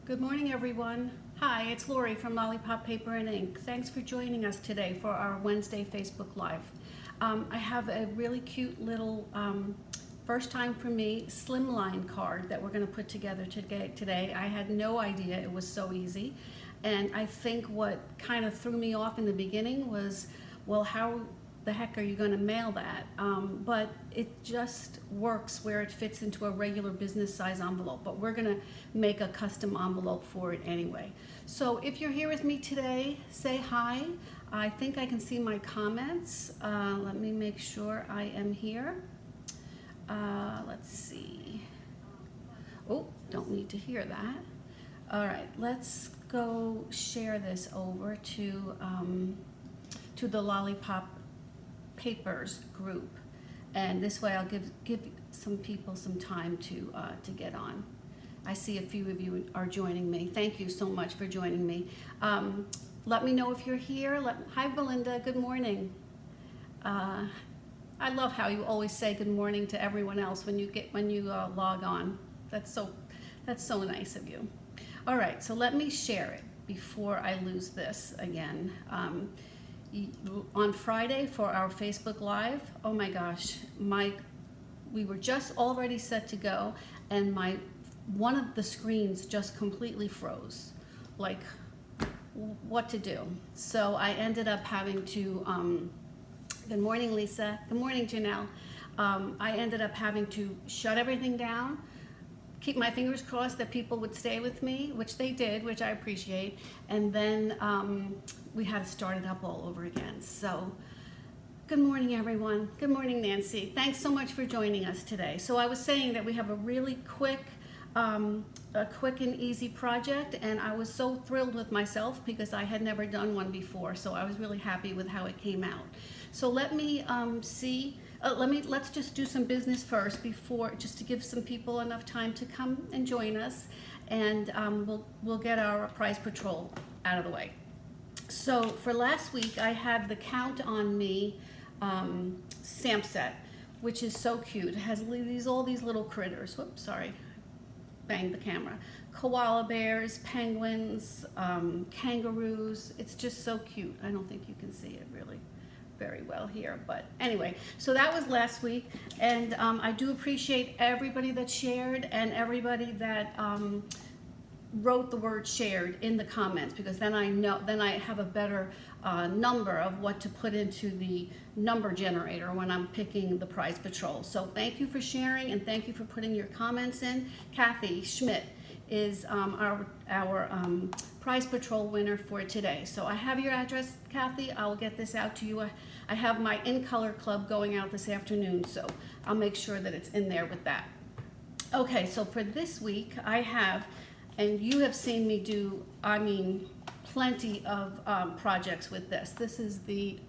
Good morning, everyone. Hi, it's Lori from Lollipop Paper and Ink. Thanks for joining us today for our Wednesday Facebook Live. I have a really cute little, first time for me, Slimline card that we're going to put together today. I had no idea it was so easy. And I think what kind of threw me off in the beginning was, well, how the heck are you going to mail that? But it just works where it fits into a regular business size envelope, but we're going to make a custom envelope for it anyway. So if you're here with me today, say hi. I think I can see my comments. Let me make sure I am here. Let's see. Oh, don't need to hear that. All right, let's go share this over to the Lollipop Papers group, and this way I'll give some people some time to get on. I see a few of you are joining me. Thank you so much for joining me. Let me know if you're here. Hi, Belinda. Good morning. I love how you always say good morning to everyone else when you log on. That's so nice of you. All right, so let me share it before I lose this again. On Friday for our Facebook Live, oh my gosh, we were just already set to go, and one of the screens just completely froze. Like, what to do? So I ended up having to, good morning, Lisa. Good morning, Janelle. I ended up having to shut everything down, keep my fingers crossed that people would stay with me, which they did, which I appreciate, and then we had to start it up all over again. So good morning, everyone. Good morning, Nancy. Thanks so much for joining us today. So I was saying that we have a really quick and easy project, and I was so thrilled with myself because I had never done one before, so I was really happy with how it came out. So let me let's just do some business first just to give some people enough time to come and join us, and we'll get our prize patrol out of the way. So for last week, I had the Count on Me stamp set, which is so cute. It has all these little critters. Whoops, sorry, banged the camera. Koala bears, penguins, kangaroos. It's just so cute. I don't think you can see it really very well here, but anyway, so that was last week, and I do appreciate everybody that shared and everybody that wrote the word shared in the comments, because then I have a better number of what to put into the number generator when I'm picking the prize patrol. So thank you for sharing, and thank you for putting your comments in. Kathy Schmidt is our prize patrol winner for today. So I have your address, Kathy. I'll get this out to you. I have my In Color Club going out this afternoon, so I'll make sure that it's in there with that. Okay, so for this week I have, and you have seen me do, I mean, plenty of projects with this. This is the,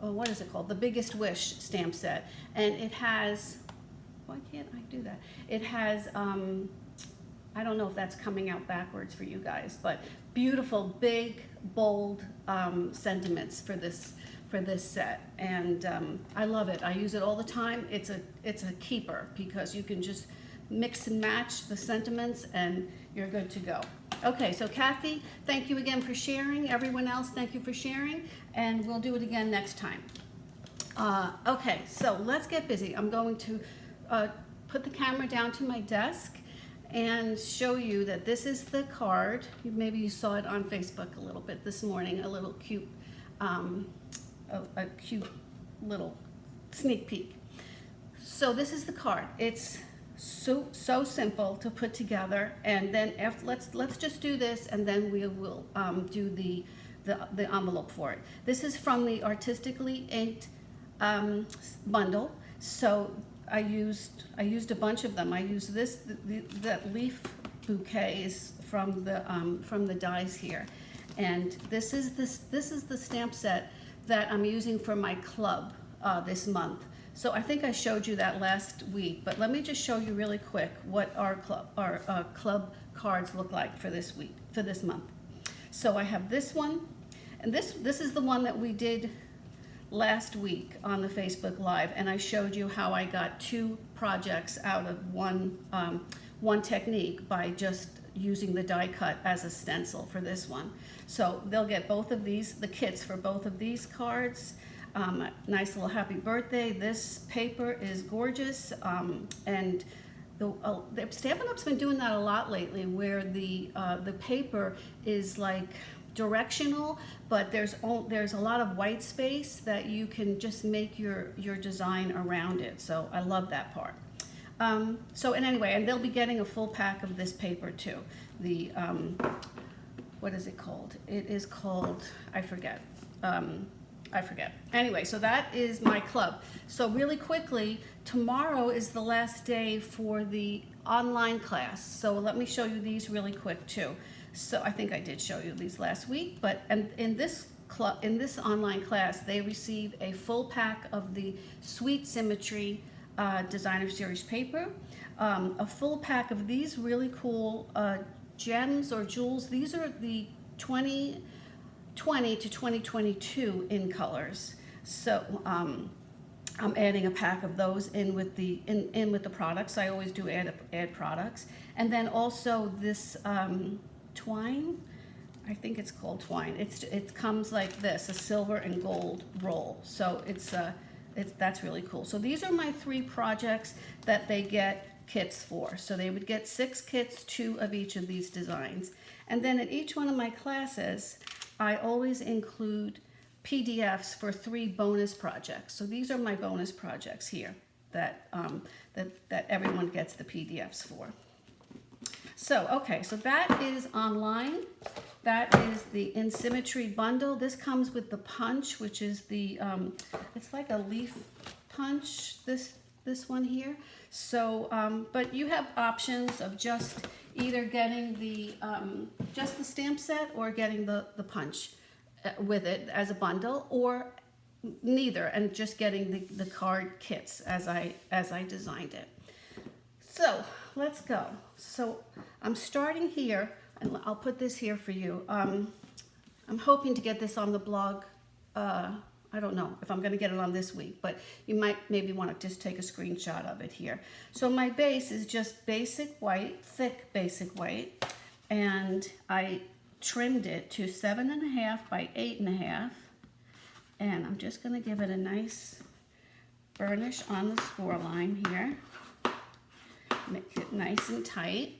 what is it called? The Biggest Wish stamp set. And it has, why can't I do that? It has, I don't know if that's coming out backwards for you guys, but beautiful, big, bold sentiments for this set. And I love it. I use it all the time. It's a keeper because you can just mix and match the sentiments and you're good to go. Okay, so Kathy, thank you again for sharing. Everyone else, thank you for sharing, and we'll do it again next time. Okay, so let's get busy. I'm going to put the camera down to my desk and show you that this is the card. Maybe you saw it on Facebook a little bit this morning, a little cute, a cute little sneak peek. So this is the card. It's so simple to put together, and then let's just do this, and then we will do the envelope for it. This is from the Artistically inked bundle. So I used a bunch of them. I used that leaf bouquet is from the dies here, and this is the stamp set that I'm using for my club this month. So I think I showed you that last week, but let me just show you really quick what our club cards look like for this month. So I have this one, and this is the one that we did last week on the Facebook Live, and I showed you how I got 2 projects out of one technique by just using the die cut as a stencil for this one. So they'll get both of these, the kits for both of these cards. Nice little happy birthday. This paper is gorgeous, and the Stampin' Up's been doing that a lot lately, where the paper is like directional, but there's a lot of white space that you can just make your design around it. So I love that part. So and anyway, and they'll be getting a full pack of this paper too. The what is it called? It is called, I forget. Anyway, so that is my club. So really quickly, tomorrow is the last day for the online class. So let me show you these really quick too. So I think I did show you these last week, but in this online class, they receive a full pack of the Sweet Symmetry Designer Series paper, a full pack of these really cool gems or jewels. These are the 2020 to 2022 in colors. So I'm adding a pack of those in with the with the products. I always do add products, and then also this twine. I think it's called twine. It comes like this, a silver and gold roll. So that's really cool. So these are my 3 projects that they get kits for. So they would get 6 kits, 2 of each of these designs. And then at each one of my classes, I always include PDFs for 3 bonus projects. So these are my bonus projects here that everyone gets the PDFs for. So, okay, so that is online. That is the In Symmetry bundle. This comes with the punch, which is the, it's like a leaf punch, this one here. So, but you have options of just either getting the, just the stamp set or getting the punch with it as a bundle, or neither, and just getting the card kits as I designed it. So let's go. So I'm starting here, and I'll put this here for you. I'm hoping to get this on the blog. I don't know if I'm going to get it on this week, but you might maybe want to just take a screenshot of it here. So my base is just basic white, thick basic white, and I trimmed it to 7.5 by 8.5, and I'm just going to give it a nice burnish on the score line here. Make it nice and tight.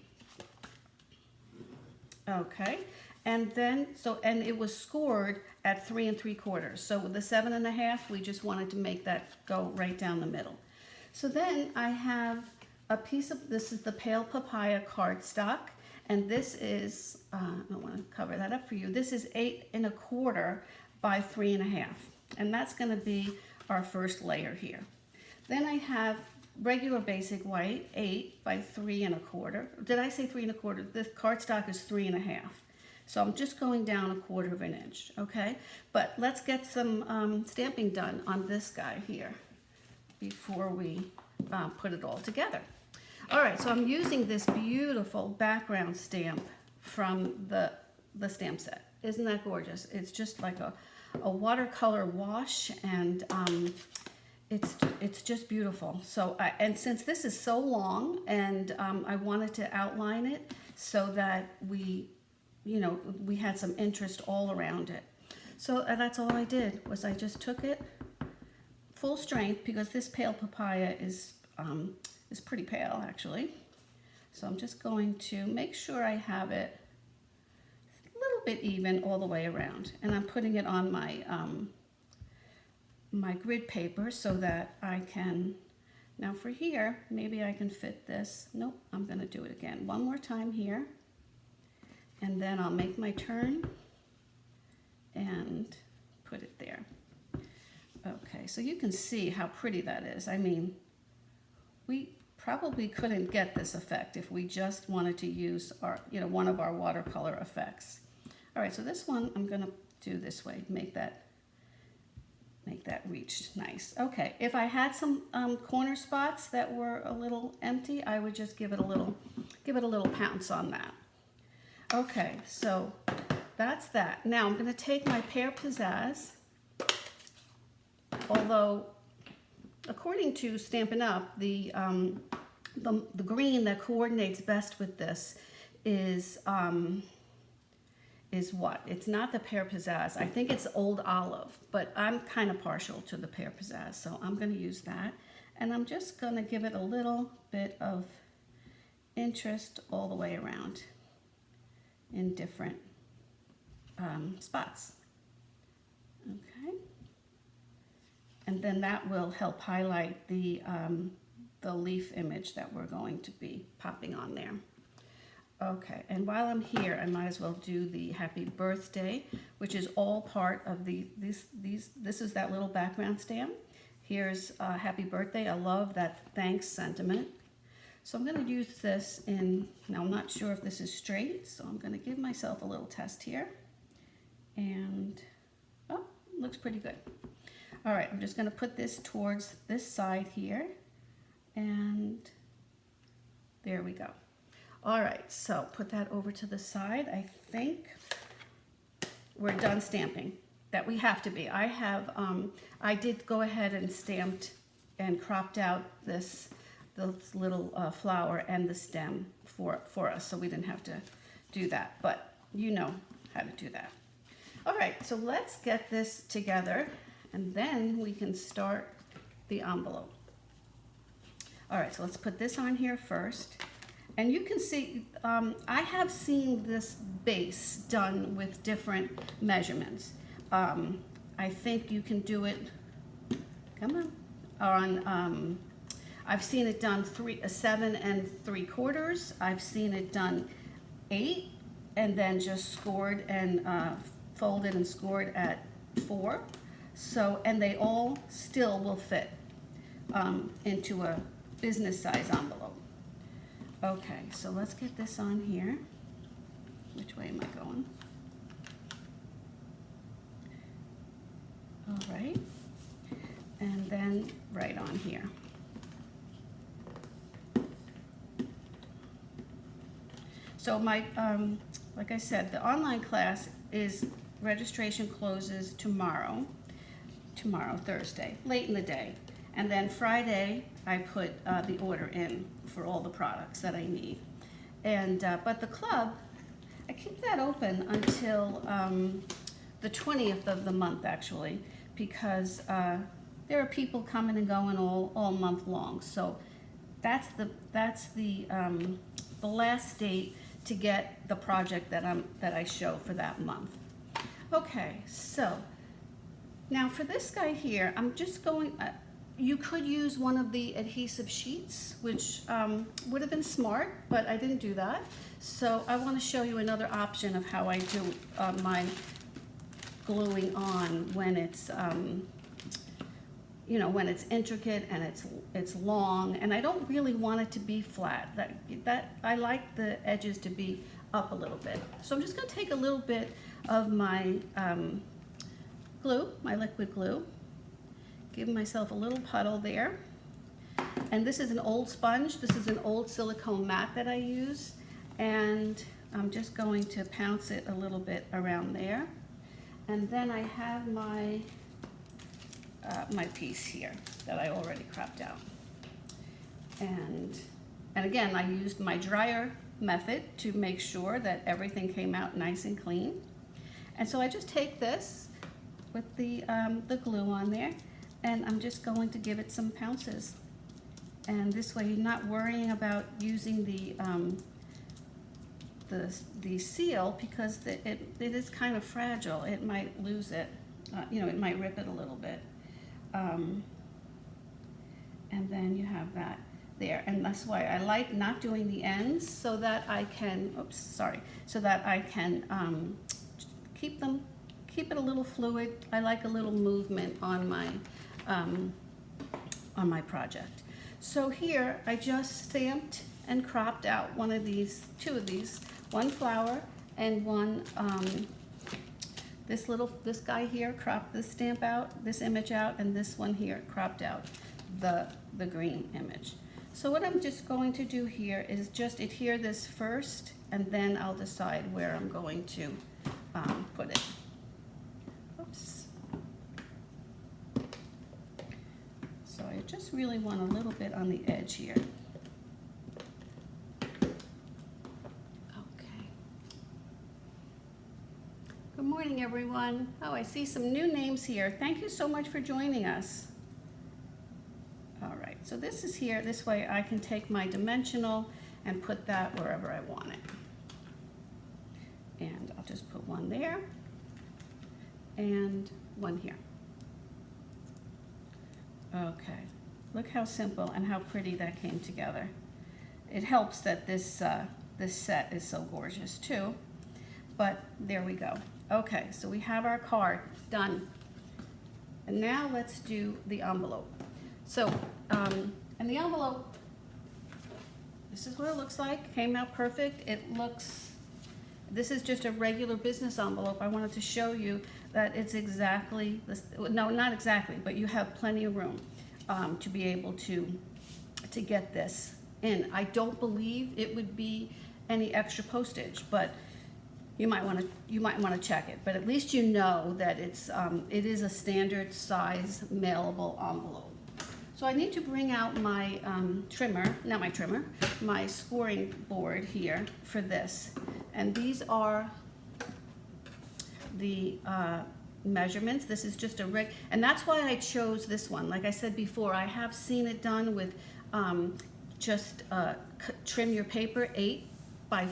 Okay, and then and it was scored at 3 3/4. So with the 7.5, we just wanted to make that go right down the middle. So then I have a piece of, this is the Pale Papaya cardstock, and this is, I don't want to cover that up for you. This is 8 1/4 by 3.5, and that's going to be our first layer here. Then I have regular basic white, 8 by 3 1/4. Did I say 3 1/4? This cardstock is 3.5. So I'm just going down 1/4 of an inch, okay? But let's get some stamping done on this guy here before we put it all together. All right, so I'm using this beautiful background stamp from the stamp set. Isn't that gorgeous? It's just like a watercolor wash, and it's just beautiful. So, and since this is so long, and I wanted to outline it so that we had some interest all around it. So that's all I did, was I just took it full strength, because this Pale Papaya is pretty pale actually. So I'm just going to make sure I have it a little bit even all the way around, and I'm putting it on my my grid paper so that I can, now for here, maybe I can fit this. Nope, I'm going to do it again one more time here, and then I'll make my turn and put it there. Okay, so you can see how pretty that is. I mean, we probably couldn't get this effect if we just wanted to use our, one of our watercolor effects. All right, so this one I'm going to do this way, make that reach nice. Okay, if I had some corner spots that were a little empty, I would just give it a little pounce on that. Okay, so that's that. Now I'm going to take my Pear Pizzazz, although according to Stampin' Up, the green that coordinates best with this is what? It's not the pear pizzazz. I think it's old olive, but I'm kind of partial to the pear pizzazz, so I'm going to use that. And I'm just going to give it a little bit of interest all the way around in different spots. Okay. And then that will help highlight the leaf image that we're going to be popping on there. Okay, and while I'm here, I might as well do the happy birthday, which is all part of this is that little background stamp. Here's happy birthday. I love that thanks sentiment. So I'm going to use this in, now I'm not sure if this is straight, so I'm going to give myself a little test here. And, oh, looks pretty good. All right, I'm just going to put this towards this side here. And there we go. All right, so put that over to the side. I think we're done stamping. That we have to be. I did go ahead and stamped and cropped out this little flower and the stem for us, so we didn't have to do that, but you know how to do that. All right, so let's get this together and then we can start the envelope. All right, so let's put this on here first. And you can see, I have seen this base done with different measurements. I think you can do it, come on, I've seen it done 7 3/4. I've seen it done 8 and then just scored and folded and scored at 4. So, and they all still will fit into a business size envelope. Okay, so let's get this on here. Which way am I going? All right, and then right on here. So my, like I said, the online class is, registration closes tomorrow, Thursday, late in the day. And then Friday, I put the order in for all the products that I need. And, but the club, I keep that open until the 20th of the month, actually, because there are people coming and going all month long. So that's the last date to get the project that I show for that month. Okay, so now for this guy here, I'm just going, you could use one of the adhesive sheets, which would have been smart, but I didn't do that. So I want to show you another option of how I do my gluing on when it's, you know, when it's intricate and it's long, and I don't really want it to be flat. That I like the edges to be up a little bit. So I'm just going to take a little bit of my glue, my liquid glue, give myself a little puddle there. And this is an old sponge. This is an old silicone mat that I use, and I'm just going to pounce it a little bit around there. And then I have my my piece here that I already cropped out. And again, I used my dryer method to make sure that everything came out nice and clean. And so I just take this with the glue on there, and I'm just going to give it some pounces. And this way you're not worrying about using the seal, because it is kind of fragile. It might lose it, you know, it might rip it a little bit. And then you have that there, and that's why I like not doing the ends, so that I can, so that I can keep it a little fluid. I like a little movement on my project. So here I just stamped and cropped out two of these, one flower and one, this guy here cropped this stamp out, this image out, and this one here cropped out the green image. So what I'm just going to do here is just adhere this first, and then I'll decide where I'm going to put it. Oops. So I just really want a little bit on the edge here. Good morning, everyone. Oh, I see some new names here. Thank you so much for joining us. All right, so this is here. This way I can take my dimensional and put that wherever I want it. And I'll just put one there and one here. Okay, look how simple and how pretty that came together. It helps that this set is so gorgeous too, but there we go. Okay, so we have our card done. And now let's do the envelope. So, and the envelope, this is what it looks like. Came out perfect. This is just a regular business envelope. I wanted to show you that it's exactly, no, not exactly, but you have plenty of room to be able to get this in. I don't believe it would be any extra postage, but you might want to check it. But at least you know that it is a standard size mailable envelope. So I need to bring out my my scoring board here for this. And these are the measurements. This is just and that's why I chose this one. Like I said before, I have seen it done with just trim your paper 8 by,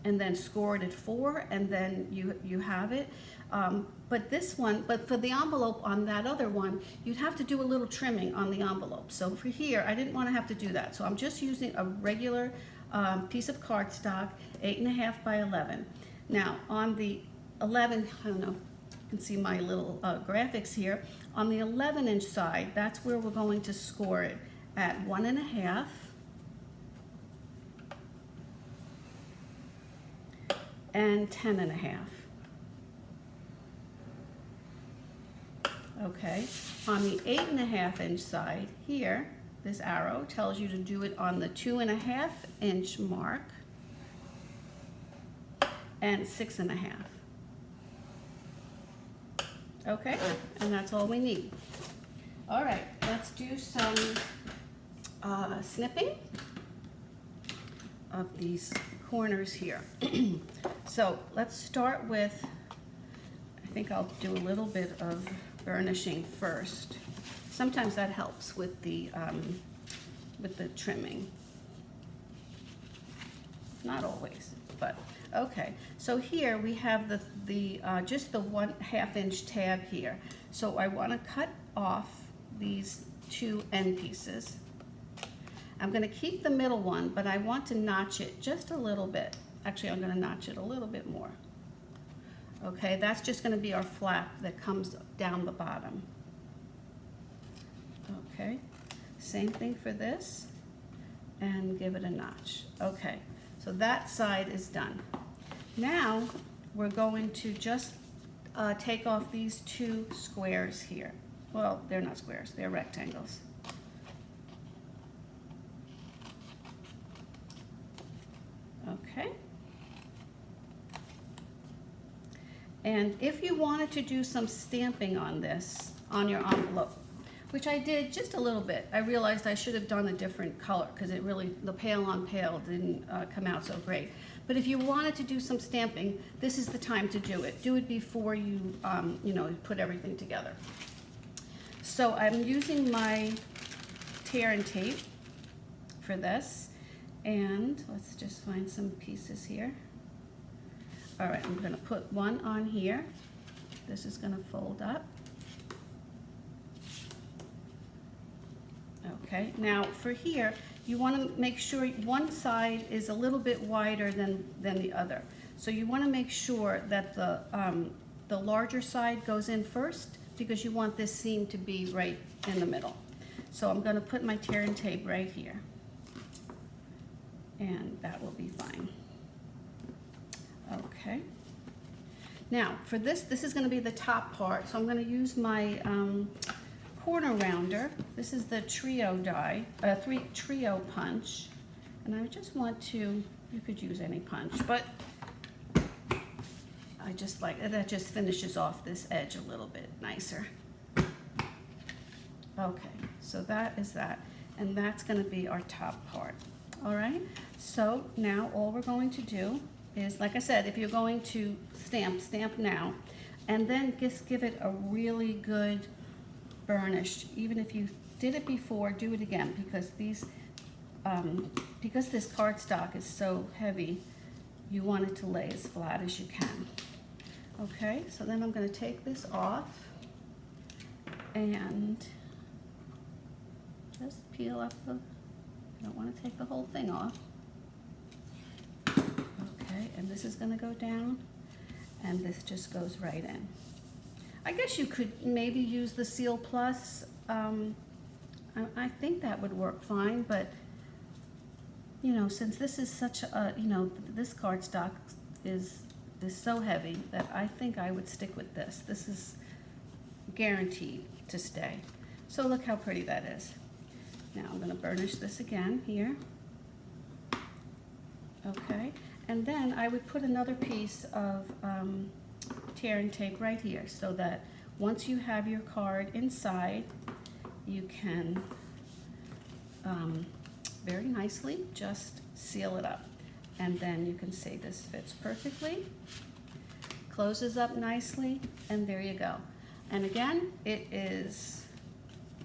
and then score it at 4, and then you have it. But for the envelope on that other one, you'd have to do a little trimming on the envelope. So for here, I didn't want to have to do that. So I'm just using a regular piece of cardstock, 8.5 by 11. Now on the 11, I don't know, you can see my little graphics here. On the 11-inch side, that's where we're going to score it at 1.5. And 10.5. Okay, on the 8.5-inch side here, this arrow tells you to do it on the 2.5-inch mark and 6.5. Okay, and that's all we need. All right, let's do some snipping of these corners here. So let's start with, I think I'll do a little bit of burnishing first. Sometimes that helps with the trimming. Not always, but okay. So here we have just the 1/2 inch tab here. So I want to cut off these 2 end pieces. I'm going to keep the middle one, but I want to notch it just a little bit. Actually, I'm going to notch it a little bit more. Okay, that's just going to be our flap that comes down the bottom. Okay, same thing for this, and give it a notch. Okay, so that side is done. Now we're going to just take off these 2 squares here. Well, they're not squares, they're rectangles. Okay. And if you wanted to do some stamping on this, on your envelope, which I did just a little bit, I realized I should have done a different color because the pale on pale didn't come out so great. But if you wanted to do some stamping, this is the time to do it. Do it before you, put everything together. So I'm using my tear and tape for this. And let's just find some pieces here. All right, I'm gonna put one on here. This is gonna fold up. Okay, now for here, you wanna make sure one side is a little bit wider than the other. So you wanna make sure that the larger side goes in first because you want this seam to be right in the middle. So I'm gonna put my tear and tape right here. And that will be fine. Okay. Now for this is going to be the top part, so I'm going to use my corner rounder. This is the trio die, trio punch, and I just want to. You could use any punch, but I just like that. Just finishes off this edge a little bit nicer. Okay, so that is that, and that's going to be our top part. All right, so now all we're going to do is, like I said, if you're going to stamp now, and then just give it a really good burnish. Even if you did it before, do it again, because because this cardstock is so heavy, you want it to lay as flat as you can. Okay, so then I'm going to take this off and just peel up the, I don't want to take the whole thing off. Okay, and this is going to go down, and this just goes right in. I guess you could maybe use the Seal Plus. I think that would work fine, but you know, since this is such a, you know, this cardstock is so heavy that I think I would stick with this. This is guaranteed to stay. So look how pretty that is. Now I'm going to burnish this again here. Okay, and then I would put another piece of tear and tape right here, so that once you have your card inside, you can very nicely just seal it up. And then you can see this fits perfectly, closes up nicely, and there you go. And again, it is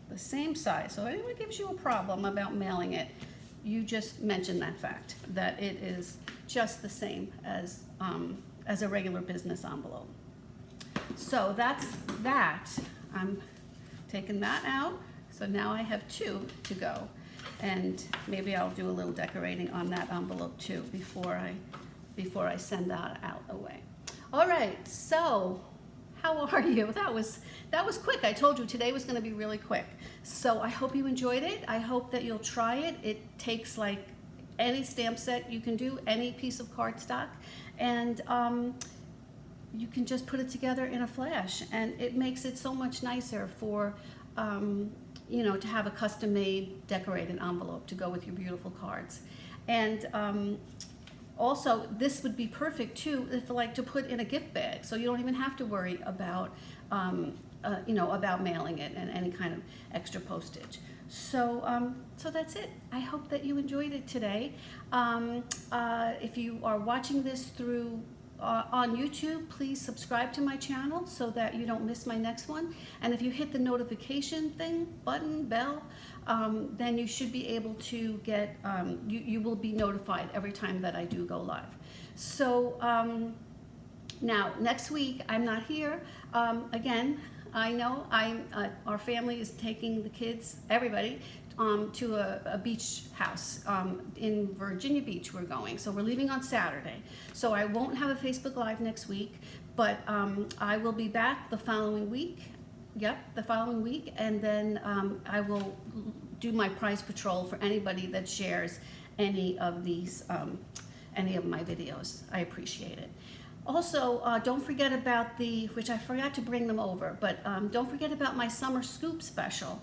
the same size. So if anyone gives you a problem about mailing it, you just mention that fact, that it is just the same as a regular business envelope. So that's that. I'm taking that out. So now I have 2 to go. And maybe I'll do a little decorating on that envelope too before I send that out away. All right, so how are you? That was quick. I told you today was going to be really quick. So I hope you enjoyed it. I hope that you'll try it. It takes like any stamp set you can do, any piece of cardstock, and you can just put it together in a flash, and it makes it so much nicer for you know, to have a custom-made decorated envelope to go with your beautiful cards. And also, this would be perfect too, if like to put in a gift bag, so you don't even have to worry about you know, about mailing it and any kind of extra postage. So so that's it. I hope that you enjoyed it today. If you are watching this through on YouTube, please subscribe to my channel so that you don't miss my next one. And if you hit the notification bell, then you should be able to get, you will be notified every time that I do go live. So now next week I'm not here. Again, I know our family is taking the kids, everybody, to a beach house in Virginia Beach. We're going, so we're leaving on Saturday. So I won't have a Facebook Live next week, but I will be back the following week. Yep, the following week, and then I will do my prize patrol for anybody that shares any of these, any of my videos. I appreciate it. Also, don't forget about which I forgot to bring them over, but don't forget about my Summer Scoop special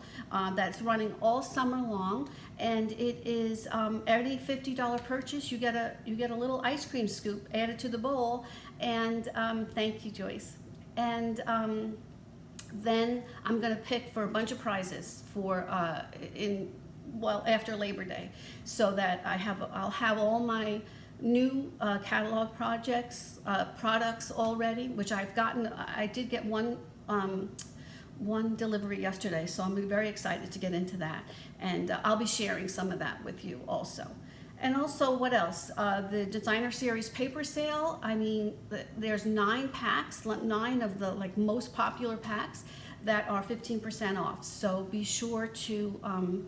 that's running all summer long, and it is every $50 purchase, you get a little ice cream scoop added to the bowl, and thank you, Joyce. And then I'm going to pick for a bunch of prizes for after Labor Day, so that I'll have all my new catalog products already, which I've gotten. I did get one delivery yesterday, so I'm very excited to get into that, and I'll be sharing some of that with you also. And also, what else? The Designer Series paper sale. I mean, there's 9 packs, 9 of the most popular packs that are 15% off. So be sure to.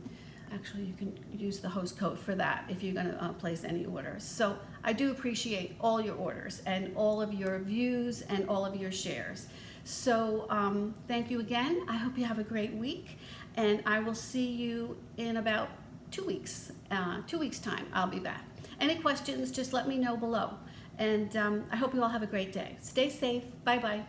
Actually, you can use the host code for that if you're going to place any orders. So I do appreciate all your orders and all of your views and all of your shares. So thank you again. I hope you have a great week, and I will see you in about 2 weeks. 2 weeks time, I'll be back. Any questions, just let me know below. And I hope you all have a great day. Stay safe. Bye-bye.